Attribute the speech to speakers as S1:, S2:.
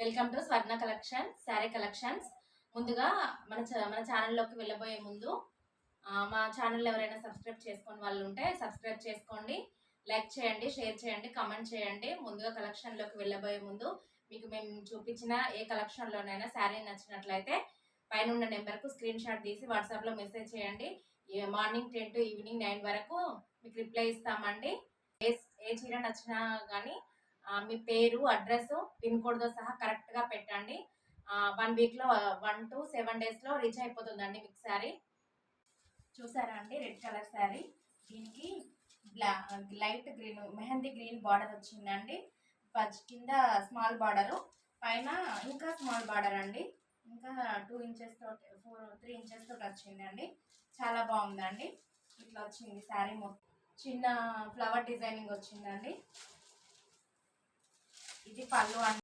S1: Welcome to Swarna collection sari collections. ముందుగా మన ఛానల్లోకి వెళ్ళబోయే ముందు మా ఛానల్ ఎవరైనా సబ్స్క్రైబ్ చేసుకొని వాళ్ళు ఉంటే సబ్స్క్రైబ్ చేసుకోండి, లైక్ చేయండి, షేర్ చేయండి, కామెంట్ చేయండి. ముందుగా కలెక్షన్లోకి వెళ్ళబోయే ముందు మీకు మేము చూపించిన ఏ కలెక్షన్లోనైనా శారీ నచ్చినట్లయితే పైన ఉన్న నెంబర్కు స్క్రీన్ షాట్ తీసి వాట్సాప్లో మెసేజ్ చేయండి. మార్నింగ్ 10 to ఈవినింగ్ 9 వరకు మీకు రిప్లై ఇస్తామండి. ఏ చీర నచ్చినా కానీ మీ పేరు, అడ్రస్, పిన్ కోడ్తో సహా కరెక్ట్గా పెట్టండి. 1 వీక్లో 1 to 7 డేస్లో రీచ్ అయిపోతుందండి మీకు శారీ. చూసారా అండి, రెడ్ కలర్ శారీ. దీనికి light green mehndi green border వచ్చిందండి. కింద స్మాల్ బార్డరు, పైన ఇంకా స్మాల్ బార్డర్ అండి. ఇంకా 2 ఇంచెస్ తోటి 3 ఇంచెస్ తోటి వచ్చిందండి. చాలా బాగుందండి. ఇట్లా వచ్చింది శారీ మొత్తం. చిన్న ఫ్లవర్ డిజైనింగ్ వచ్చిందండి. ఇది పళ్ళు